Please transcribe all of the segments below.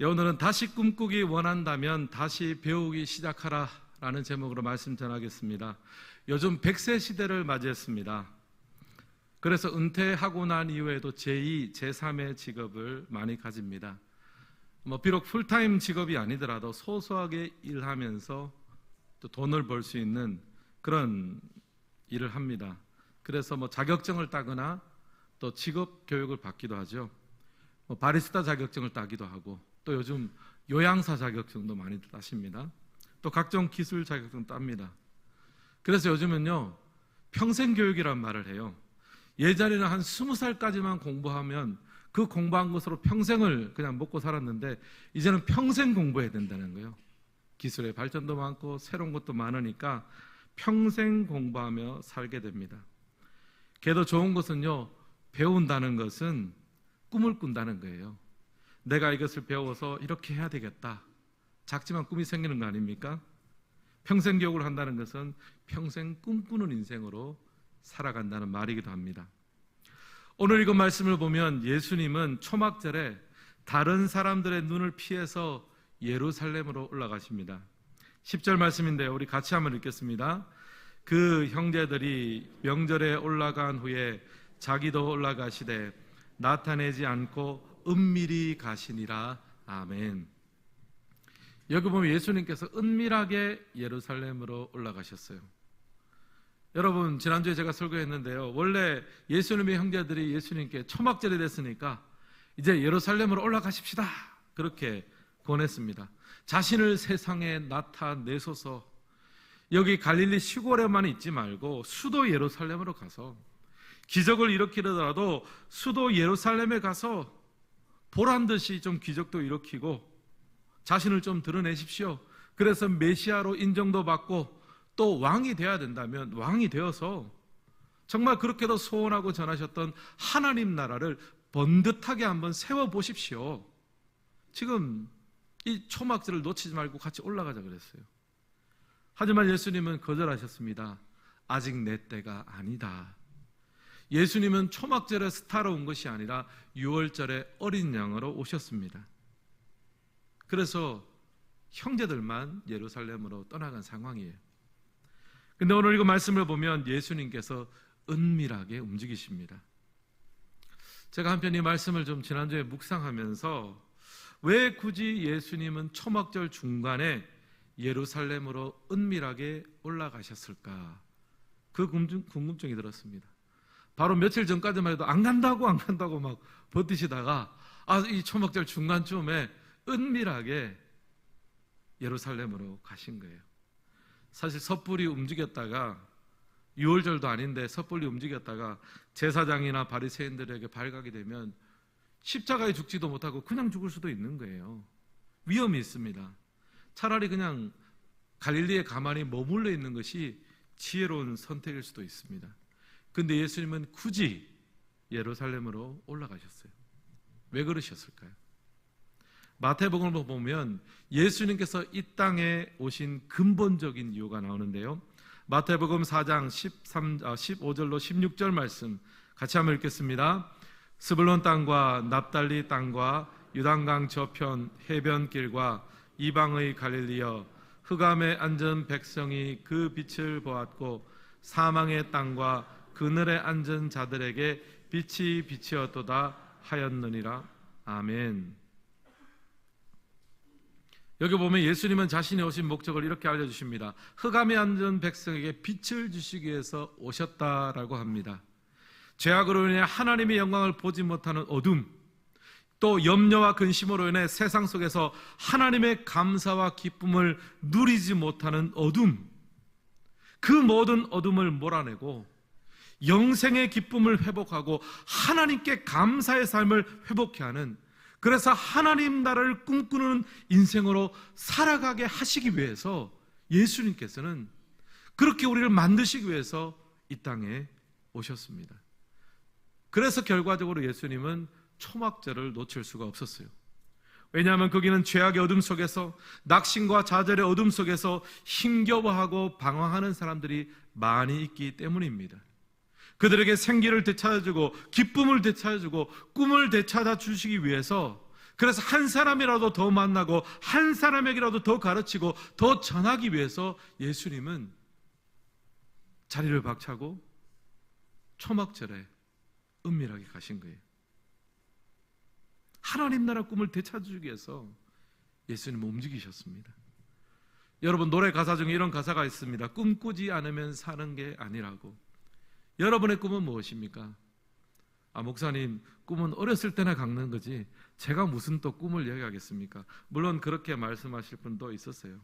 오늘은 다시 꿈꾸기 원한다면 다시 배우기 시작하라 라는 제목으로 말씀 전하겠습니다. 요즘 100세 시대를 맞이했습니다. 그래서 은퇴하고 난 이후에도 제2, 제3의 직업을 많이 가집니다. 비록 풀타임 직업이 아니더라도 소소하게 일하면서 또 돈을 벌 수 있는 그런 일을 합니다. 그래서 자격증을 따거나 또 직업 교육을 받기도 하죠. 바리스타 자격증을 따기도 하고 또 요즘 요양사 자격증도 많이 따십니다. 또 각종 기술 자격증 땁니다. 그래서 요즘은요 평생 교육이란 말을 해요. 예전에는 한 20살까지만 공부하면 그 공부한 것으로 평생을 그냥 먹고 살았는데 이제는 평생 공부해야 된다는 거예요. 기술의 발전도 많고 새로운 것도 많으니까 평생 공부하며 살게 됩니다. 걔도 좋은 것은요, 배운다는 것은 꿈을 꾼다는 거예요. 내가 이것을 배워서 이렇게 해야 되겠다. 작지만 꿈이 생기는 거 아닙니까? 평생 교육을 한다는 것은 평생 꿈꾸는 인생으로 살아간다는 말이기도 합니다. 오늘 읽은 말씀을 보면 예수님은 초막절에 다른 사람들의 눈을 피해서 예루살렘으로 올라가십니다. 10절 말씀인데요, 우리 같이 한번 읽겠습니다. 그 형제들이 명절에 올라간 후에 자기도 올라가시되 나타내지 않고 은밀히 가시니라. 아멘. 여기 보면 예수님께서 은밀하게 예루살렘으로 올라가셨어요. 여러분, 지난주에 제가 설교했는데요, 원래 예수님의 형제들이 예수님께 초막절이 됐으니까 이제 예루살렘으로 올라가십시다 그렇게 권했습니다. 자신을 세상에 나타내소서. 여기 갈릴리 시골에만 있지 말고 수도 예루살렘으로 가서 기적을 일으키더라도 수도 예루살렘에 가서 보란 듯이 좀 기적도 일으키고 자신을 좀 드러내십시오. 그래서 메시아로 인정도 받고 또 왕이 되어야 된다면 왕이 되어서 정말 그렇게도 소원하고 전하셨던 하나님 나라를 번듯하게 한번 세워보십시오. 지금 이 초막절을 놓치지 말고 같이 올라가자 그랬어요. 하지만 예수님은 거절하셨습니다. 아직 내 때가 아니다. 예수님은 초막절에 스타로 온 것이 아니라 6월절에 어린 양으로 오셨습니다. 그래서 형제들만 예루살렘으로 떠나간 상황이에요. 근데 오늘 이거 말씀을 보면 예수님께서 은밀하게 움직이십니다. 제가 한편 이 말씀을 좀 지난주에 묵상하면서 왜 굳이 예수님은 초막절 중간에 예루살렘으로 은밀하게 올라가셨을까? 그 궁금증이 들었습니다. 바로 며칠 전까지만 해도 안 간다고 막 버티시다가 이 초막절 중간쯤에 은밀하게 예루살렘으로 가신 거예요. 사실 섣불리 움직였다가 6월절도 아닌데 섣불리 움직였다가 제사장이나 바리새인들에게 발각이 되면 십자가에 죽지도 못하고 그냥 죽을 수도 있는 거예요. 위험이 있습니다. 차라리 그냥 갈릴리에 가만히 머물러 있는 것이 지혜로운 선택일 수도 있습니다. 근데 예수님은 굳이 예루살렘으로 올라가셨어요. 왜 그러셨을까요? 마태복음을 보면 예수님께서 이 땅에 오신 근본적인 이유가 나오는데요, 마태복음 4장 15절로 16절 말씀 같이 한번 읽겠습니다. 스불론 땅과 납달리 땅과 유단강 저편 해변길과 이방의 갈릴리여, 흑암에 앉은 백성이 그 빛을 보았고 사망의 땅과 그늘에 앉은 자들에게 빛이 비치었도다 하였느니라. 아멘. 여기 보면 예수님은 자신이 오신 목적을 이렇게 알려주십니다. 흑암에 앉은 백성에게 빛을 주시기 위해서 오셨다라고 합니다. 죄악으로 인해 하나님의 영광을 보지 못하는 어둠, 또 염려와 근심으로 인해 세상 속에서 하나님의 감사와 기쁨을 누리지 못하는 어둠, 그 모든 어둠을 몰아내고 영생의 기쁨을 회복하고 하나님께 감사의 삶을 회복케 하는, 그래서 하나님 나라를 꿈꾸는 인생으로 살아가게 하시기 위해서 예수님께서는 그렇게 우리를 만드시기 위해서 이 땅에 오셨습니다. 그래서 결과적으로 예수님은 초막절을 놓칠 수가 없었어요. 왜냐하면 거기는 죄악의 어둠 속에서, 낙심과 좌절의 어둠 속에서 힘겨워하고 방황하는 사람들이 많이 있기 때문입니다. 그들에게 생기를 되찾아주고 기쁨을 되찾아주고 꿈을 되찾아 주시기 위해서 그래서 한 사람이라도 더 만나고 한 사람에게라도 더 가르치고 더 전하기 위해서 예수님은 자리를 박차고 초막절에 은밀하게 가신 거예요. 하나님 나라 꿈을 되찾기 위해서 예수님은 움직이셨습니다. 여러분, 노래 가사 중에 이런 가사가 있습니다. 꿈꾸지 않으면 사는 게 아니라고. 여러분의 꿈은 무엇입니까? 목사님, 꿈은 어렸을 때나 갖는 거지 제가 무슨 또 꿈을 이야기하겠습니까? 물론 그렇게 말씀하실 분도 있었어요.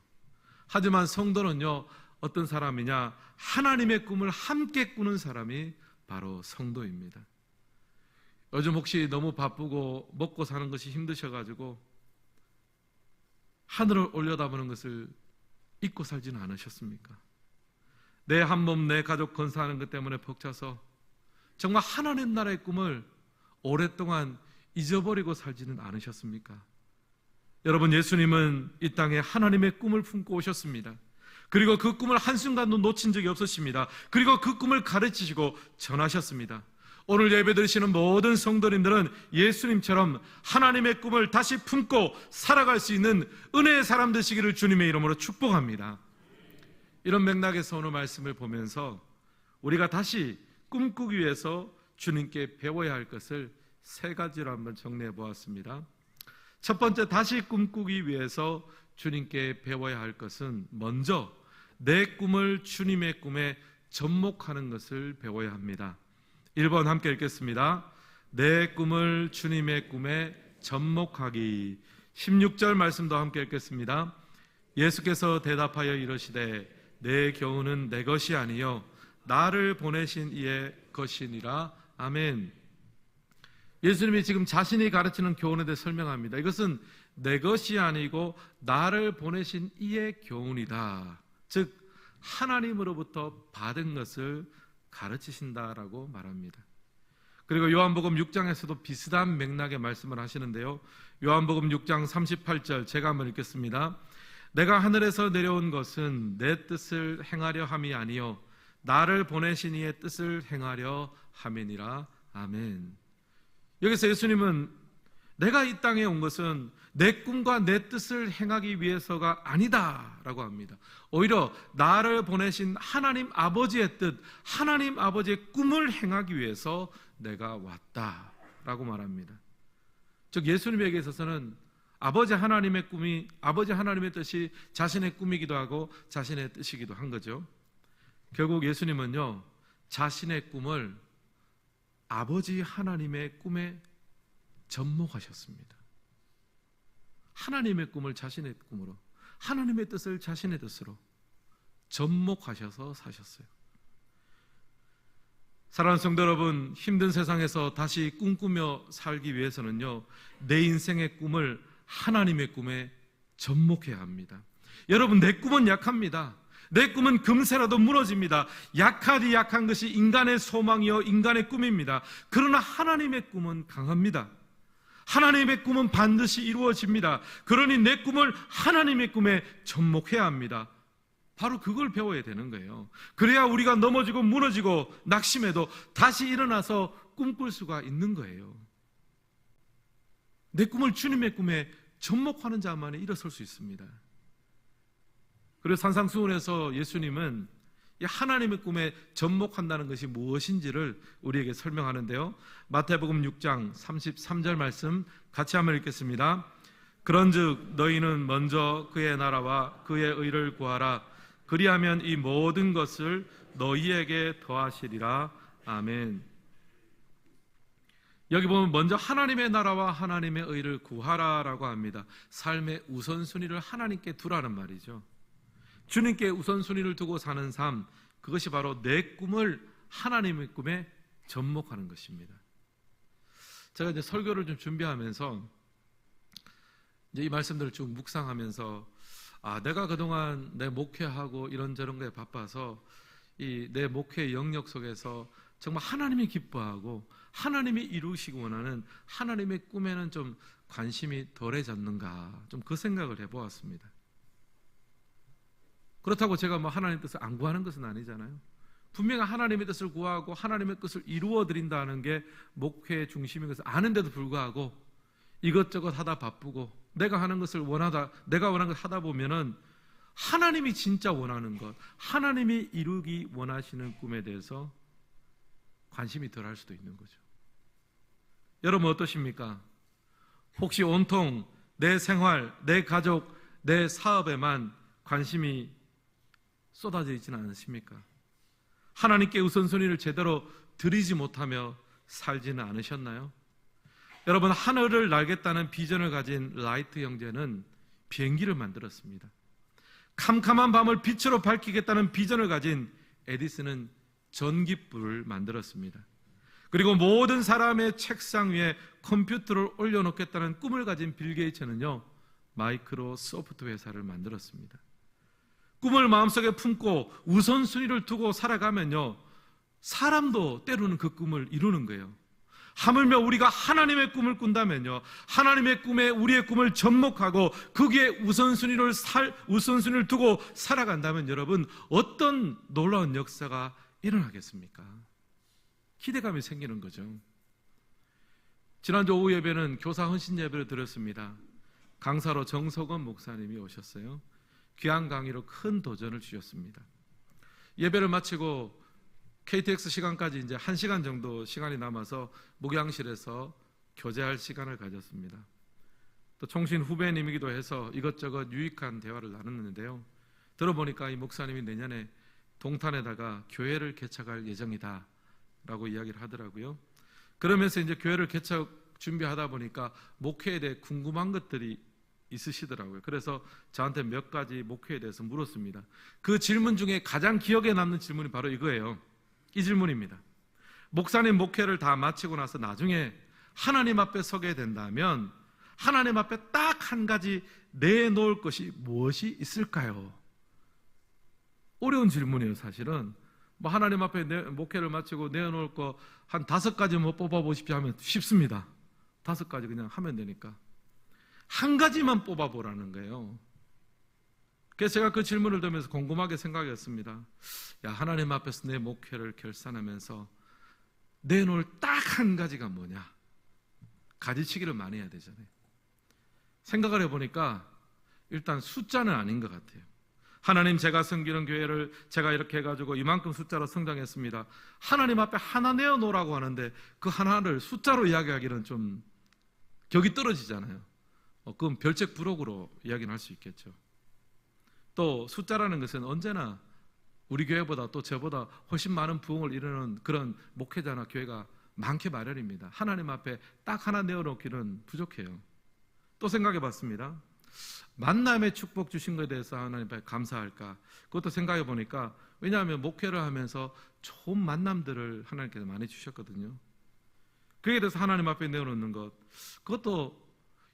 하지만 성도는요, 어떤 사람이냐? 하나님의 꿈을 함께 꾸는 사람이 바로 성도입니다. 요즘 혹시 너무 바쁘고 먹고 사는 것이 힘드셔가지고 하늘을 올려다보는 것을 잊고 살지는 않으셨습니까? 내 한 몸 내 가족 건사하는 것 때문에 벅차서 정말 하나님 나라의 꿈을 오랫동안 잊어버리고 살지는 않으셨습니까? 여러분, 예수님은 이 땅에 하나님의 꿈을 품고 오셨습니다. 그리고 그 꿈을 한순간도 놓친 적이 없으십니다. 그리고 그 꿈을 가르치시고 전하셨습니다. 오늘 예배드리시는 모든 성도님들은 예수님처럼 하나님의 꿈을 다시 품고 살아갈 수 있는 은혜의 사람 되시기를 주님의 이름으로 축복합니다. 이런 맥락에서 오늘 말씀을 보면서 우리가 다시 꿈꾸기 위해서 주님께 배워야 할 것을 세 가지로 한번 정리해 보았습니다. 첫 번째, 다시 꿈꾸기 위해서 주님께 배워야 할 것은 먼저 내 꿈을 주님의 꿈에 접목하는 것을 배워야 합니다. 1번 함께 읽겠습니다. 내 꿈을 주님의 꿈에 접목하기. 16절 말씀도 함께 읽겠습니다. 예수께서 대답하여 이르시되 내 교훈은 내 것이 아니요 나를 보내신 이의 것이니라. 아멘. 예수님이 지금 자신이 가르치는 교훈에 대해 설명합니다. 이것은 내 것이 아니고 나를 보내신 이의 교훈이다. 즉 하나님으로부터 받은 것을 가르치신다라고 말합니다. 그리고 요한복음 6장에서도 비슷한 맥락의 말씀을 하시는데요, 요한복음 6장 38절 제가 한번 읽겠습니다. 내가 하늘에서 내려온 것은 내 뜻을 행하려 함이 아니요 나를 보내신 이의 뜻을 행하려 함이니라. 아멘. 여기서 예수님은 내가 이 땅에 온 것은 내 꿈과 내 뜻을 행하기 위해서가 아니다라고 합니다. 오히려 나를 보내신 하나님 아버지의 뜻, 하나님 아버지의 꿈을 행하기 위해서 내가 왔다라고 말합니다. 즉 예수님에게 있어서는 아버지 하나님의 꿈이, 아버지 하나님의 뜻이 자신의 꿈이기도 하고 자신의 뜻이기도 한 거죠. 결국 예수님은요, 자신의 꿈을 아버지 하나님의 꿈에 접목하셨습니다. 하나님의 꿈을 자신의 꿈으로, 하나님의 뜻을 자신의 뜻으로 접목하셔서 사셨어요. 사랑하는 성도 여러분, 힘든 세상에서 다시 꿈꾸며 살기 위해서는요, 내 인생의 꿈을 하나님의 꿈에 접목해야 합니다. 여러분, 내 꿈은 약합니다. 내 꿈은 금세라도 무너집니다. 약하디 약한 것이 인간의 소망이요 인간의 꿈입니다. 그러나 하나님의 꿈은 강합니다. 하나님의 꿈은 반드시 이루어집니다. 그러니 내 꿈을 하나님의 꿈에 접목해야 합니다. 바로 그걸 배워야 되는 거예요. 그래야 우리가 넘어지고 무너지고 낙심해도 다시 일어나서 꿈꿀 수가 있는 거예요. 내 꿈을 주님의 꿈에 접목하는 자만이 일어설 수 있습니다. 그래서 산상수훈에서 예수님은 이 하나님의 꿈에 접목한다는 것이 무엇인지를 우리에게 설명하는데요, 마태복음 6장 33절 말씀 같이 한번 읽겠습니다. 그런즉 너희는 먼저 그의 나라와 그의 의를 구하라. 그리하면 이 모든 것을 너희에게 더하시리라. 아멘. 여기 보면 먼저 하나님의 나라와 하나님의 의를 구하라라고 합니다. 삶의 우선순위를 하나님께 두라는 말이죠. 주님께 우선순위를 두고 사는 삶, 그것이 바로 내 꿈을 하나님의 꿈에 접목하는 것입니다. 제가 이제 설교를 좀 준비하면서 이제 이 말씀들을 쭉 묵상하면서 내가 그동안 내 목회하고 이런저런 거에 바빠서 이 내 목회 영역 속에서 정말 하나님이 기뻐하고 하나님이 이루시고 원하는 하나님의 꿈에는 좀 관심이 덜해졌는가, 좀 그 생각을 해보았습니다. 그렇다고 제가 뭐 하나님 뜻을 안 구하는 것은 아니잖아요. 분명히 하나님의 뜻을 구하고 하나님의 뜻을 이루어 드린다는 게 목회의 중심인 것을 아는데도 불구하고 이것저것 하다 바쁘고 내가 하는 것을 내가 원하는 걸 하다 보면은 하나님이 진짜 원하는 것, 하나님이 이루기 원하시는 꿈에 대해서 관심이 덜할 수도 있는 거죠. 여러분 어떠십니까? 혹시 온통 내 생활, 내 가족, 내 사업에만 관심이 쏟아져 있지는 않으십니까? 하나님께 우선순위를 제대로 드리지 못하며 살지는 않으셨나요? 여러분, 하늘을 날겠다는 비전을 가진 라이트 형제는 비행기를 만들었습니다. 캄캄한 밤을 빛으로 밝히겠다는 비전을 가진 에디슨은 전기불을 만들었습니다. 그리고 모든 사람의 책상 위에 컴퓨터를 올려놓겠다는 꿈을 가진 빌 게이츠는요, 마이크로소프트 회사를 만들었습니다. 꿈을 마음속에 품고 우선순위를 두고 살아가면요, 사람도 때로는 그 꿈을 이루는 거예요. 하물며 우리가 하나님의 꿈을 꾼다면요, 하나님의 꿈에 우리의 꿈을 접목하고 거기에 우선순위를 두고 살아간다면 여러분, 어떤 놀라운 역사가 일어나겠습니까? 기대감이 생기는 거죠. 지난주 오후 예배는 교사 헌신 예배를 드렸습니다. 강사로 정석원 목사님이 오셨어요. 귀한 강의로 큰 도전을 주셨습니다. 예배를 마치고 KTX 시간까지 이제 1시간 정도 시간이 남아서 목양실에서 교제할 시간을 가졌습니다. 또 총신 후배님이기도 해서 이것저것 유익한 대화를 나눴는데요. 들어보니까 이 목사님이 내년에 동탄에다가 교회를 개척할 예정이다 라고 이야기를 하더라고요. 그러면서 이제 교회를 개척 준비하다 보니까 목회에 대해 궁금한 것들이 있으시더라고요. 그래서 저한테 몇 가지 목회에 대해서 물었습니다. 그 질문 중에 가장 기억에 남는 질문이 바로 이거예요. 이 질문입니다. 목사님 목회를 다 마치고 나서 나중에 하나님 앞에 서게 된다면 하나님 앞에 딱 한 가지 내놓을 것이 무엇이 있을까요? 어려운 질문이에요. 사실은 뭐 하나님 앞에 목회를 마치고 내놓을 거 한 5가지 뭐 뽑아보십시오 하면 쉽습니다. 5가지 그냥 하면 되니까 한 가지만 뽑아보라는 거예요. 그래서 제가 그 질문을 들으면서 궁금하게 생각했습니다. 야, 하나님 앞에서 내 목회를 결산하면서 내놓을 딱 한 가지가 뭐냐? 가지치기를 많이 해야 되잖아요. 생각을 해보니까 일단 숫자는 아닌 것 같아요. 하나님, 제가 섬기는 교회를 제가 이렇게 해가지고 이만큼 숫자로 성장했습니다. 하나님 앞에 하나 내어놓으라고 하는데 그 하나를 숫자로 이야기하기는 좀 격이 떨어지잖아요. 그럼 별책 부록으로 이야기는 할 수 있겠죠. 또 숫자라는 것은 언제나 우리 교회보다 또 저보다 훨씬 많은 부흥을 이루는 그런 목회자나 교회가 많게 마련입니다. 하나님 앞에 딱 하나 내어놓기는 부족해요. 또 생각해 봤습니다. 만남의 축복 주신 것에 대해서 하나님 앞에 감사할까? 그것도 생각해 보니까, 왜냐하면 목회를 하면서 좋은 만남들을 하나님께서 많이 주셨거든요. 그에 대해서 하나님 앞에 내어놓는 것, 그것도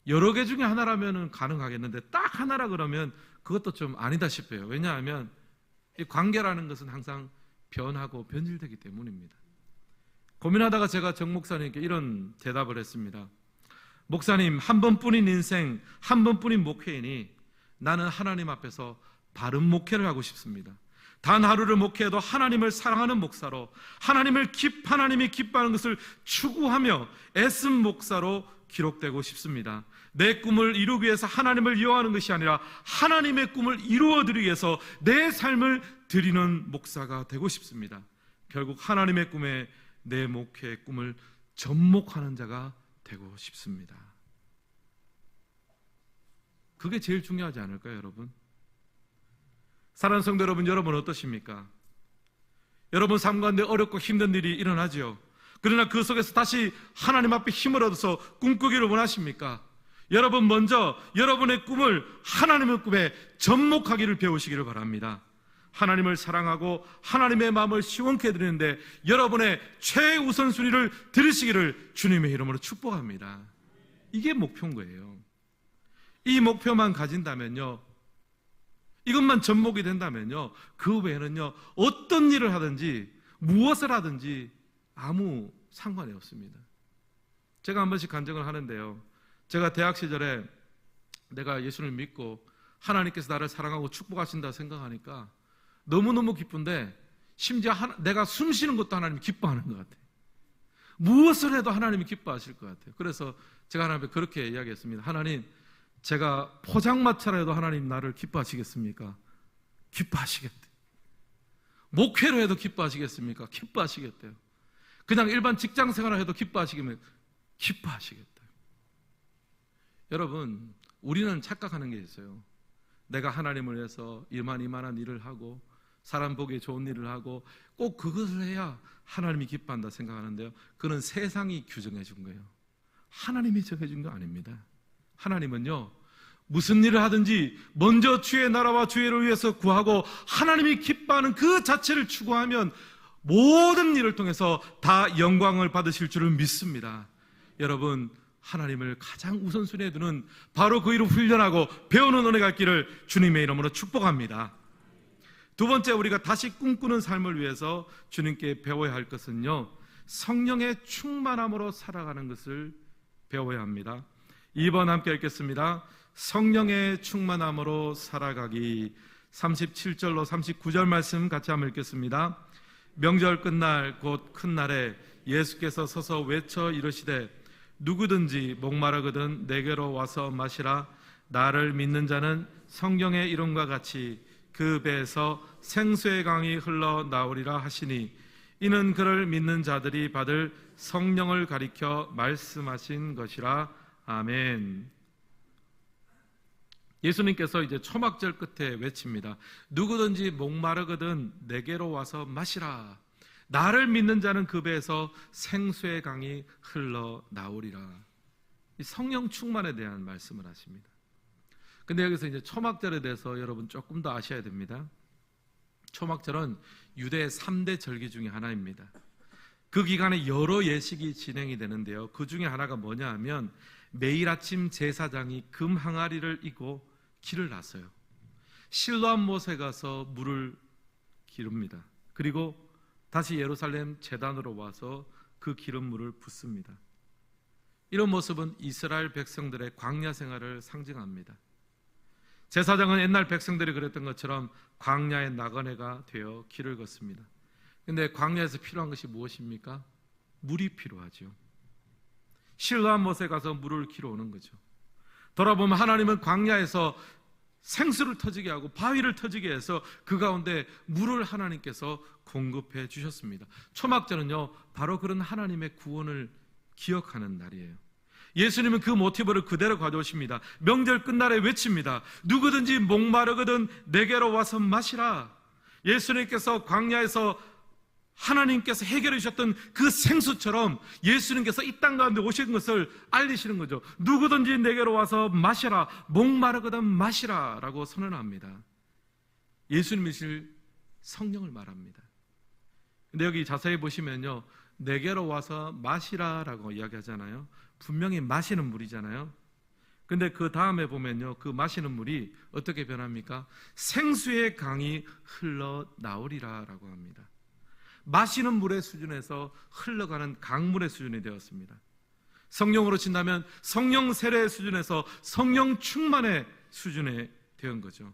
여러 개 중에 하나라면 가능하겠는데 딱 하나라 그러면 그것도 좀 아니다 싶어요. 왜냐하면 이 관계라는 것은 항상 변하고 변질되기 때문입니다. 고민하다가 제가 정 목사님께 이런 대답을 했습니다. 목사님, 한 번뿐인 인생, 한 번뿐인 목회이니 나는 하나님 앞에서 바른 목회를 하고 싶습니다. 단 하루를 목회해도 하나님을 사랑하는 목사로, 하나님이 기뻐하는 것을 추구하며 애쓴 목사로 기록되고 싶습니다. 내 꿈을 이루기 위해서 하나님을 이용하는 것이 아니라 하나님의 꿈을 이루어드리기 위해서 내 삶을 드리는 목사가 되고 싶습니다. 결국 하나님의 꿈에 내 목회의 꿈을 접목하는 자가 되고 싶습니다. 그게 제일 중요하지 않을까요, 여러분? 사랑하는 성도 여러분, 여러분 어떠십니까? 여러분 삶 가운데 어렵고 힘든 일이 일어나죠. 그러나 그 속에서 다시 하나님 앞에 힘을 얻어서 꿈꾸기를 원하십니까? 여러분 먼저 여러분의 꿈을 하나님의 꿈에 접목하기를 배우시기를 바랍니다. 하나님을 사랑하고 하나님의 마음을 시원케 해드리는데 여러분의 최우선순위를 들으시기를 주님의 이름으로 축복합니다. 이게 목표인 거예요. 이 목표만 가진다면요, 이것만 접목이 된다면요, 그 외에는요 어떤 일을 하든지 무엇을 하든지 아무 상관이 없습니다. 제가 한 번씩 간증을 하는데요, 제가 대학 시절에 내가 예수를 믿고 하나님께서 나를 사랑하고 축복하신다 생각하니까 너무너무 기쁜데, 심지어 내가 숨 쉬는 것도 하나님이 기뻐하는 것 같아요. 무엇을 해도 하나님이 기뻐하실 것 같아요. 그래서 제가 하나님께 그렇게 이야기했습니다. 하나님, 제가 포장마차라도 하나님 나를 기뻐하시겠습니까? 기뻐하시겠대요. 목회로 해도 기뻐하시겠습니까? 기뻐하시겠대요. 그냥 일반 직장 생활을 해도 기뻐하시겠습니까? 기뻐하시겠대요. 여러분, 우리는 착각하는 게 있어요. 내가 하나님을 위해서 이만한 일을 하고 사람 보기에 좋은 일을 하고 꼭 그것을 해야 하나님이 기뻐한다 생각하는데요, 그건 세상이 규정해 준 거예요. 하나님이 정해준 거 아닙니다. 하나님은요, 무슨 일을 하든지 먼저 주의 나라와 주의를 위해서 구하고 하나님이 기뻐하는 그 자체를 추구하면 모든 일을 통해서 다 영광을 받으실 줄을 믿습니다. 여러분, 하나님을 가장 우선순위에 두는 바로 그 일을 훈련하고 배우는 은혜가 있기를 주님의 이름으로 축복합니다. 두 번째, 우리가 다시 꿈꾸는 삶을 위해서 주님께 배워야 할 것은요, 성령의 충만함으로 살아가는 것을 배워야 합니다. 2번 함께 읽겠습니다. 성령의 충만함으로 살아가기. 37절로 39절 말씀 같이 한번 읽겠습니다. 명절 끝날 곧 큰 날에 예수께서 서서 외쳐 이르시되 누구든지 목마르거든 내게로 와서 마시라. 나를 믿는 자는 성경의 이름과 같이 그 배에서 생수의 강이 흘러나오리라 하시니 이는 그를 믿는 자들이 받을 성령을 가리켜 말씀하신 것이라. 아멘. 예수님께서 이제 초막절 끝에 외칩니다. 누구든지 목마르거든 내게로 와서 마시라. 나를 믿는 자는 그 배에서 생수의 강이 흘러나오리라. 이 성령 충만에 대한 말씀을 하십니다. 근데 여기서 이제 초막절에 대해서 여러분 조금 더 아셔야 됩니다. 초막절은 유대 3대 절기 중에 하나입니다. 그 기간에 여러 예식이 진행이 되는데요, 그 중에 하나가 뭐냐 하면 매일 아침 제사장이 금 항아리를 이고 길을 나서요. 실로암 못에 가서 물을 기릅니다. 그리고 다시 예루살렘 제단으로 와서 그 기름 물을 붓습니다. 이런 모습은 이스라엘 백성들의 광야 생활을 상징합니다. 제사장은 옛날 백성들이 그랬던 것처럼 광야의 나그네가 되어 길을 걷습니다. 그런데 광야에서 필요한 것이 무엇입니까? 물이 필요하죠. 실로암 못에 가서 물을 기러 오는 거죠. 돌아보면 하나님은 광야에서 생수를 터지게 하고 바위를 터지게 해서 그 가운데 물을 하나님께서 공급해 주셨습니다. 초막절은요, 바로 그런 하나님의 구원을 기억하는 날이에요. 예수님은 그 모티브를 그대로 가져오십니다. 명절 끝날에 외칩니다. 누구든지 목마르거든 내게로 와서 마시라. 예수님께서 광야에서 하나님께서 해결해 주셨던 그 생수처럼 예수님께서 이 땅 가운데 오신 것을 알리시는 거죠. 누구든지 내게로 와서 마시라. 목마르거든 마시라 라고 선언합니다. 예수님이실 성령을 말합니다. 근데 여기 자세히 보시면요, 내게로 와서 마시라 라고 이야기하잖아요. 분명히 마시는 물이잖아요. 근데 그 다음에 보면요, 그 마시는 물이 어떻게 변합니까? 생수의 강이 흘러나오리라 라고 합니다. 마시는 물의 수준에서 흘러가는 강물의 수준이 되었습니다. 성령으로 친다면 성령 세례의 수준에서 성령 충만의 수준에 되은 거죠.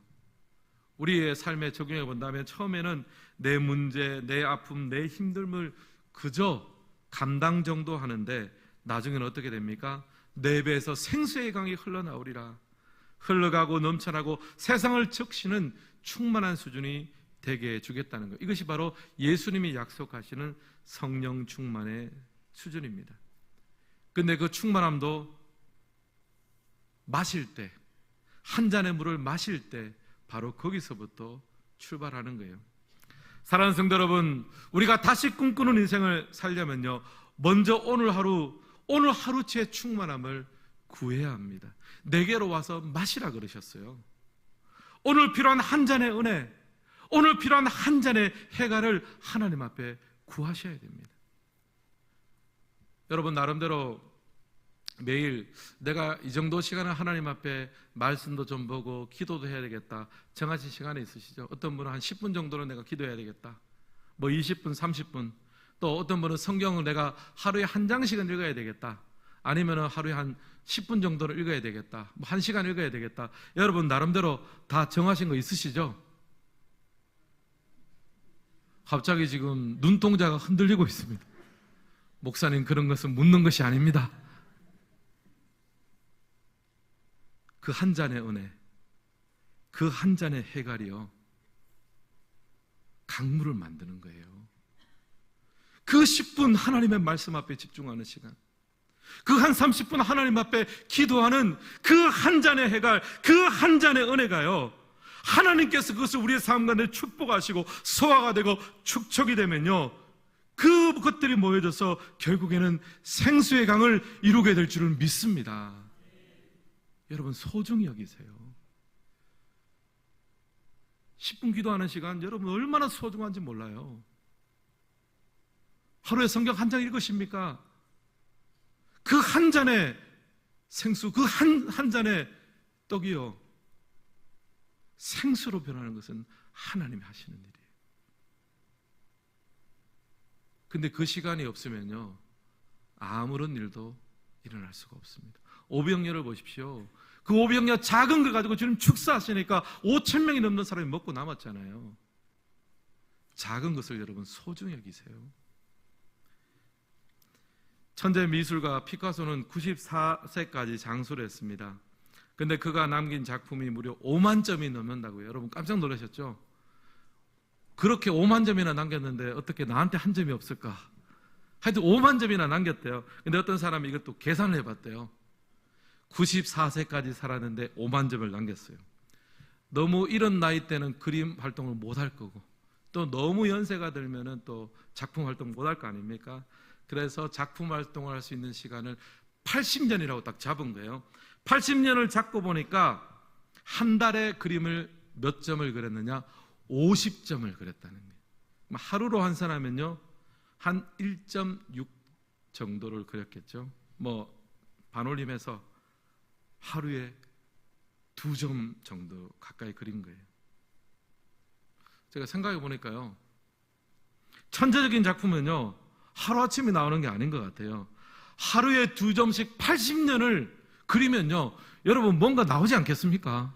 우리의 삶에 적용해 본다면 처음에는 내 문제, 내 아픔, 내 힘듦을 그저 감당 정도 하는데 나중에는 어떻게 됩니까? 내 배에서 생수의 강이 흘러나오리라. 흘러가고 넘쳐나고 세상을 적시는 충만한 수준이 되게 해주겠다는 것. 이것이 바로 예수님이 약속하시는 성령 충만의 수준입니다. 근데 그 충만함도 마실 때, 한 잔의 물을 마실 때 바로 거기서부터 출발하는 거예요. 사랑하는 성도 여러분, 우리가 다시 꿈꾸는 인생을 살려면요, 먼저 오늘 하루치의 충만함을 구해야 합니다. 내게로 와서 마시라 그러셨어요. 오늘 필요한 한 잔의 은혜, 오늘 필요한 한 잔의 해갈을 하나님 앞에 구하셔야 됩니다. 여러분, 나름대로 매일 내가 이 정도 시간을 하나님 앞에 말씀도 좀 보고 기도도 해야 되겠다, 정하신 시간이 있으시죠? 어떤 분은 한 10분 정도는 내가 기도해야 되겠다, 뭐 20분, 30분, 또 어떤 분은 성경을 내가 하루에 한 장씩은 읽어야 되겠다, 아니면 하루에 한 10분 정도를 읽어야 되겠다, 뭐 1시간 읽어야 되겠다. 여러분 나름대로 다 정하신 거 있으시죠? 갑자기 지금 눈동자가 흔들리고 있습니다. 목사님, 그런 것은 묻는 것이 아닙니다. 그 한 잔의 은혜, 그 한 잔의 해갈이요, 강물을 만드는 거예요. 그 10분 하나님의 말씀 앞에 집중하는 시간, 그 한 30분 하나님 앞에 기도하는 그 한 잔의 해갈, 그 한 잔의 은혜가요, 하나님께서 그것을 우리의 삶 가운데 축복하시고 소화가 되고 축적이 되면요, 그것들이 모여져서 결국에는 생수의 강을 이루게 될 줄을 믿습니다. 여러분, 소중히 여기세요. 10분 기도하는 시간, 여러분 얼마나 소중한지 몰라요. 하루에 성경 한 장 읽으십니까? 그 한 잔의 생수, 그 한 잔의 떡이요, 생수로 변하는 것은 하나님이 하시는 일이에요. 근데 그 시간이 없으면요, 아무런 일도 일어날 수가 없습니다. 오병이어를 보십시오. 그 오병이어 작은 걸 가지고 지금 축사하시니까 5,000명이 넘는 사람이 먹고 남았잖아요. 작은 것을 여러분 소중히 여기세요. 천재 미술가 피카소는 94세까지 장수를 했습니다. 근데 그가 남긴 작품이 무려 5만 점이 넘는다고요. 여러분 깜짝 놀라셨죠? 그렇게 5만 점이나 남겼는데 어떻게 나한테 한 점이 없을까? 하여튼 5만 점이나 남겼대요. 근데 어떤 사람이 이것도 계산을 해봤대요. 94세까지 살았는데 5만 점을 남겼어요. 너무 이런 나이 때는 그림 활동을 못 할 거고, 또 너무 연세가 들면은 또 작품 활동 못 할 거 아닙니까? 그래서 작품 활동을 할 수 있는 시간을 80년이라고 딱 잡은 거예요. 80년을 잡고 보니까 한 달에 그림을 몇 점을 그렸느냐? 50점을 그렸다는 거예요. 하루로 환산하면요, 한 1.6 정도를 그렸겠죠. 뭐 반올림해서 하루에 2점 정도 가까이 그린 거예요. 제가 생각해 보니까요, 천재적인 작품은요, 하루아침에 나오는 게 아닌 것 같아요. 하루에 2점씩 80년을 그리면요, 여러분 뭔가 나오지 않겠습니까?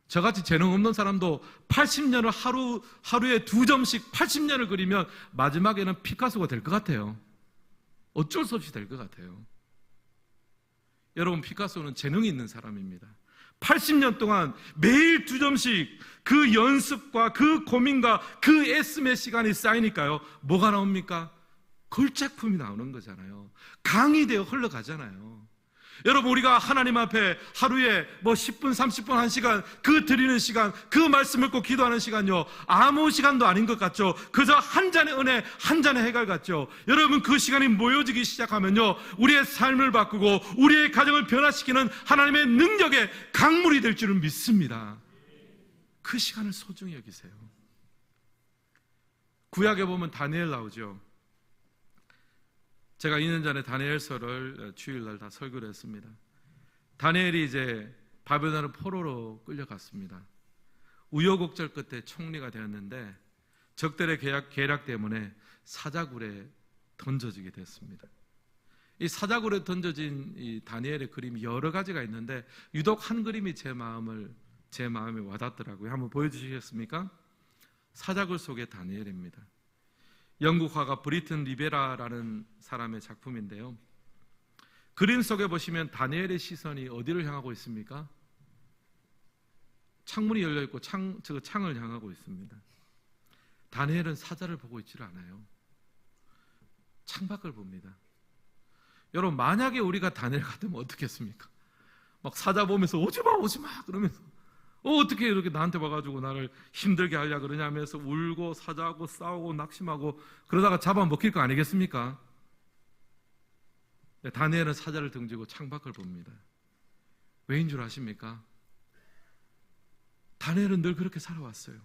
저같이 재능 없는 사람도 80년을 하루에 2점씩 80년을 그리면 마지막에는 피카소가 될 것 같아요. 어쩔 수 없이 될 것 같아요. 여러분, 피카소는 재능이 있는 사람입니다. 80년 동안 매일 2점씩 그 연습과 그 고민과 그 애씀의 시간이 쌓이니까요, 뭐가 나옵니까? 걸작품이 나오는 거잖아요. 강이 되어 흘러가잖아요. 여러분, 우리가 하나님 앞에 하루에 뭐 10분, 30분, 1시간 그 드리는 시간, 그 말씀 읽고 기도하는 시간요, 아무 시간도 아닌 것 같죠. 그저 한 잔의 은혜, 한 잔의 해갈 같죠. 여러분, 그 시간이 모여지기 시작하면요, 우리의 삶을 바꾸고 우리의 가정을 변화시키는 하나님의 능력의 강물이 될 줄은 믿습니다. 그 시간을 소중히 여기세요. 구약에 보면 다니엘 나오죠. 제가 2년 전에 다니엘서를 주일날 다 설교를 했습니다. 다니엘이 이제 바벨론의 포로로 끌려갔습니다. 우여곡절 끝에 총리가 되었는데 적들의 계략 때문에 사자굴에 던져지게 됐습니다. 이 사자굴에 던져진 이 다니엘의 그림이 여러 가지가 있는데 유독 한 그림이 제 마음에 와닿더라고요. 한번 보여주시겠습니까? 사자굴 속의 다니엘입니다. 영국 화가 브리튼 리베라라는 사람의 작품인데요, 그림 속에 보시면 다니엘의 시선이 어디를 향하고 있습니까? 창문이 열려있고 창을 향하고 있습니다. 다니엘은 사자를 보고 있지를 않아요. 창밖을 봅니다. 여러분, 만약에 우리가 다니엘 같으면 어떻겠습니까? 막 사자 보면서 오지마 그러면서 어떻게 이렇게 나한테 와가지고 나를 힘들게 하려 그러냐 하면서 울고 사자하고 싸우고 낙심하고 그러다가 잡아먹힐 거 아니겠습니까? 다니엘은 사자를 등지고 창밖을 봅니다. 왜인 줄 아십니까? 다니엘은 늘 그렇게 살아왔어요.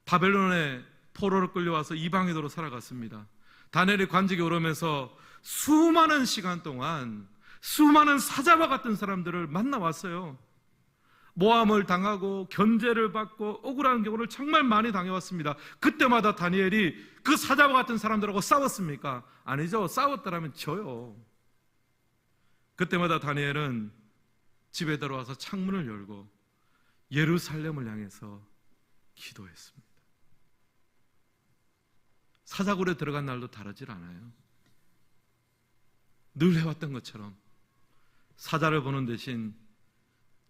바벨론의 포로로 끌려와서 이방인으로 살아갔습니다. 다니엘이 관직에 오르면서 수많은 시간 동안 수많은 사자와 같은 사람들을 만나왔어요. 모함을 당하고 견제를 받고 억울한 경우를 정말 많이 당해왔습니다. 그때마다 다니엘이 그 사자와 같은 사람들하고 싸웠습니까? 아니죠. 싸웠더라면 져요. 그때마다 다니엘은 집에 들어와서 창문을 열고 예루살렘을 향해서 기도했습니다. 사자굴에 들어간 날도 다르질 않아요. 늘 해왔던 것처럼 사자를 보는 대신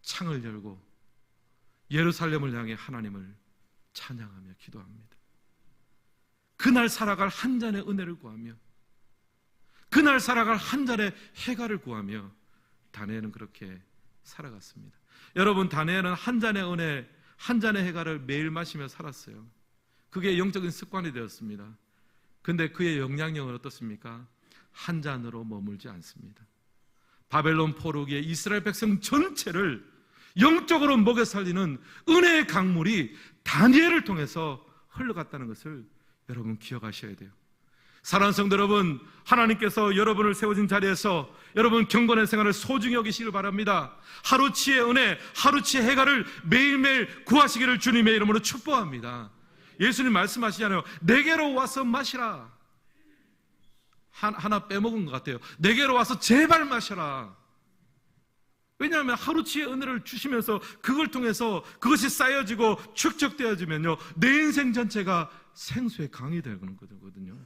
창을 열고 예루살렘을 향해 하나님을 찬양하며 기도합니다. 그날 살아갈 한 잔의 은혜를 구하며, 그날 살아갈 한 잔의 해갈을 구하며 다니엘은 그렇게 살아갔습니다. 여러분, 다니엘은 한 잔의 은혜, 한 잔의 해갈을 매일 마시며 살았어요. 그게 영적인 습관이 되었습니다. 근데 그의 영향력은 어떻습니까? 한 잔으로 머물지 않습니다. 바벨론 포로기에 이스라엘 백성 전체를 영적으로 먹여 살리는 은혜의 강물이 다니엘을 통해서 흘러갔다는 것을 여러분 기억하셔야 돼요. 사랑하는 성도 여러분, 하나님께서 여러분을 세워진 자리에서 여러분 경건한 생활을 소중히 여기시길 바랍니다. 하루치의 은혜, 하루치의 해갈을 매일매일 구하시기를 주님의 이름으로 축복합니다. 예수님 말씀하시잖아요. 내게로 와서 마시라. 하나 빼먹은 것 같아요. 내게로 와서 제발 마셔라. 왜냐하면 하루치의 은혜를 주시면서 그걸 통해서 그것이 쌓여지고 축적되어지면요, 내 인생 전체가 생수의 강이 되는 거거든요.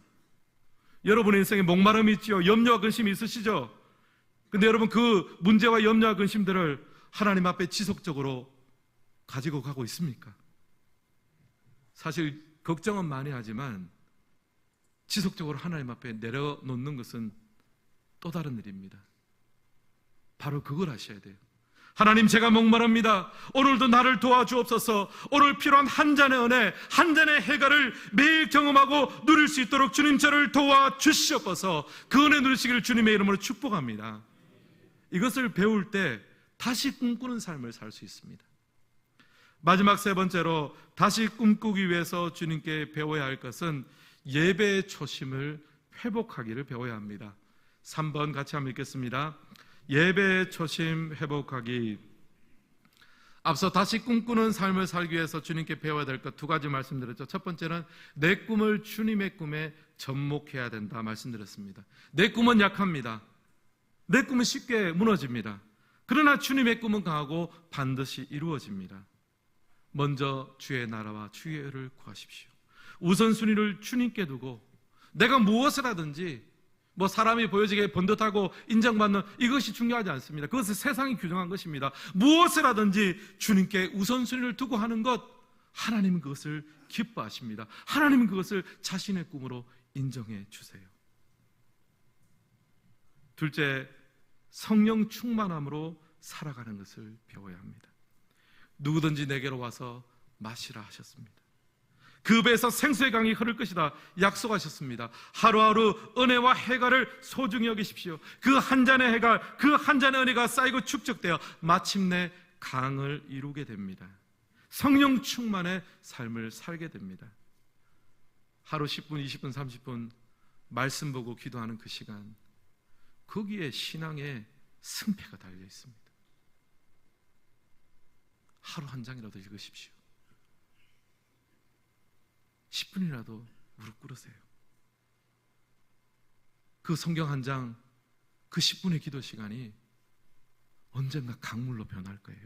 여러분의 인생에 목마름이 있지요. 염려와 근심이 있으시죠? 근데 여러분, 그 문제와 염려와 근심들을 하나님 앞에 지속적으로 가지고 가고 있습니까? 사실 걱정은 많이 하지만 지속적으로 하나님 앞에 내려놓는 것은 또 다른 일입니다. 바로 그걸 하셔야 돼요. 하나님, 제가 목마릅니다. 오늘도 나를 도와주옵소서. 오늘 필요한 한 잔의 은혜, 한 잔의 해갈을 매일 경험하고 누릴 수 있도록 주님 저를 도와주시옵소서. 그 은혜 누리시기를 주님의 이름으로 축복합니다. 이것을 배울 때 다시 꿈꾸는 삶을 살 수 있습니다. 마지막 세 번째로 다시 꿈꾸기 위해서 주님께 배워야 할 것은 예배의 초심을 회복하기를 배워야 합니다. 3번 같이 한번 읽겠습니다. 예배의 초심 회복하기. 앞서 다시 꿈꾸는 삶을 살기 위해서 주님께 배워야 될 것 두 가지 말씀드렸죠. 첫 번째는 내 꿈을 주님의 꿈에 접목해야 된다 말씀드렸습니다. 내 꿈은 약합니다. 내 꿈은 쉽게 무너집니다. 그러나 주님의 꿈은 강하고 반드시 이루어집니다. 먼저 주의 나라와 주의 의를 구하십시오. 우선순위를 주님께 두고 내가 무엇을 하든지 사람이 보여지게 번듯하고 인정받는 이것이 중요하지 않습니다. 그것은 세상이 규정한 것입니다. 무엇을 하든지 주님께 우선순위를 두고 하는 것, 하나님은 그것을 기뻐하십니다. 하나님은 그것을 자신의 꿈으로 인정해 주세요. 둘째, 성령 충만함으로 살아가는 것을 배워야 합니다. 누구든지 내게로 와서 마시라 하셨습니다. 그 배에서 생수의 강이 흐를 것이다 약속하셨습니다. 하루하루 은혜와 해갈을 소중히 여기십시오. 그 한 잔의 해갈, 그 한 잔의 은혜가 쌓이고 축적되어 마침내 강을 이루게 됩니다. 성령 충만의 삶을 살게 됩니다. 하루 10분, 20분, 30분 말씀 보고 기도하는 그 시간, 거기에 신앙의 승패가 달려 있습니다. 하루 한 장이라도 읽으십시오. 10분이라도 무릎 꿇으세요. 그 성경 한 장, 그 10분의 기도 시간이 언젠가 강물로 변할 거예요.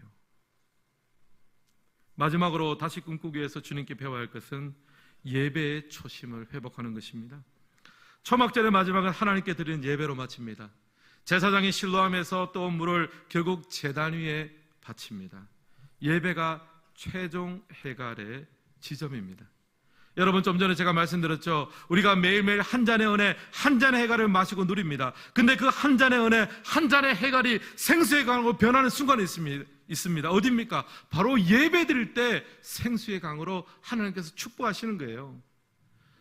마지막으로 다시 꿈꾸기 위해서 주님께 배워야 할 것은 예배의 초심을 회복하는 것입니다. 초막절의 마지막은 하나님께 드리는 예배로 마칩니다. 제사장이 실로암에서 떠온 물을 결국 제단 위에 바칩니다. 예배가 최종 해갈의 지점입니다. 여러분, 좀 전에 제가 말씀드렸죠. 우리가 매일매일 한 잔의 은혜, 한 잔의 해갈을 마시고 누립니다. 근데 그 한 잔의 은혜, 한 잔의 해갈이 생수의 강으로 변하는 순간이 있습니다. 어디입니까? 바로 예배 드릴 때 생수의 강으로 하나님께서 축복하시는 거예요.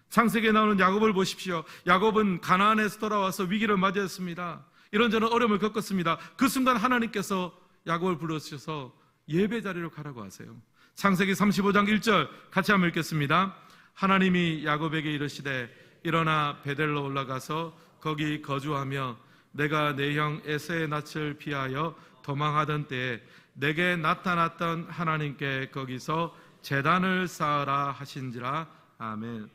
창세기에 나오는 야곱을 보십시오. 야곱은 가나안에서 돌아와서 위기를 맞이했습니다. 이런저런 어려움을 겪었습니다. 그 순간 하나님께서 야곱을 불러주셔서 예배 자리로 가라고 하세요. 창세기 35장 1절 같이 한번 읽겠습니다. 하나님이 야곱에게 이르시되 일어나 베델로 올라가서 거기 거주하며 내가 내 형 에서의 낯을 피하여 도망하던 때에 내게 나타났던 하나님께 거기서 제단을 쌓으라 하신지라. 아멘.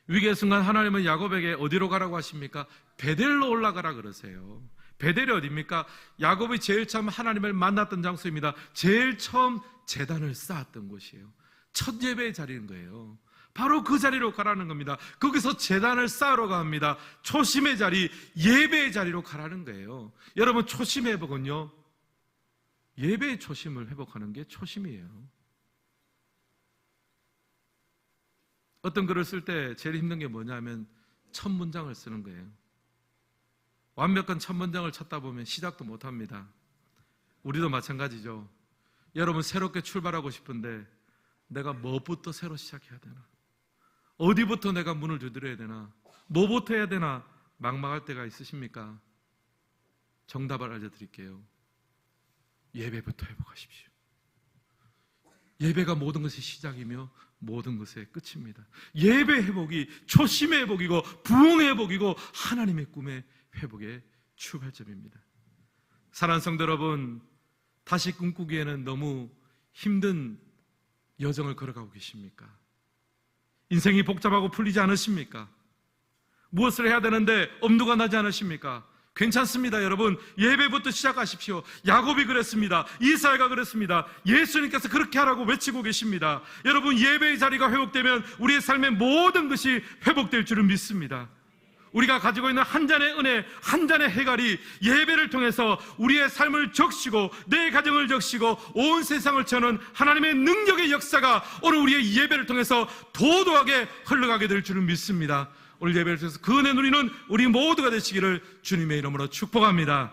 위기의 순간 하나님은 야곱에게 어디로 가라고 하십니까? 베델로 올라가라 그러세요. 베델이 어디입니까? 야곱이 제일 처음 하나님을 만났던 장소입니다. 제일 처음 제단을 쌓았던 곳이에요. 첫 예배의 자리인 거예요. 바로 그 자리로 가라는 겁니다. 거기서 제단을 쌓으러 갑니다. 초심의 자리, 예배의 자리로 가라는 거예요. 여러분, 초심의 회복은요, 예배의 초심을 회복하는 게 초심이에요. 어떤 글을 쓸 때 제일 힘든 게 뭐냐면 첫 문장을 쓰는 거예요. 완벽한 첫 문장을 찾다 보면 시작도 못합니다. 우리도 마찬가지죠. 여러분, 새롭게 출발하고 싶은데 내가 뭐부터 새로 시작해야 되나? 어디부터 내가 문을 두드려야 되나? 뭐부터 해야 되나? 막막할 때가 있으십니까? 정답을 알려드릴게요. 예배부터 회복하십시오. 예배가 모든 것의 시작이며 모든 것의 끝입니다. 예배 회복이 초심의 회복이고 부흥의 회복이고 하나님의 꿈의 회복의 출발점입니다. 사랑하는 성도 여러분, 다시 꿈꾸기에는 너무 힘든 여정을 걸어가고 계십니까? 인생이 복잡하고 풀리지 않으십니까? 무엇을 해야 되는데 엄두가 나지 않으십니까? 괜찮습니다, 여러분. 예배부터 시작하십시오. 야곱이 그랬습니다. 이사야가 그랬습니다. 예수님께서 그렇게 하라고 외치고 계십니다. 여러분, 예배의 자리가 회복되면 우리의 삶의 모든 것이 회복될 줄을 믿습니다. 우리가 가지고 있는 한 잔의 은혜, 한 잔의 해갈이 예배를 통해서 우리의 삶을 적시고 내 가정을 적시고 온 세상을 채우는 하나님의 능력의 역사가 오늘 우리의 예배를 통해서 도도하게 흘러가게 될 줄을 믿습니다. 오늘 예배를 통해서 그 은혜 누리는 우리 모두가 되시기를 주님의 이름으로 축복합니다.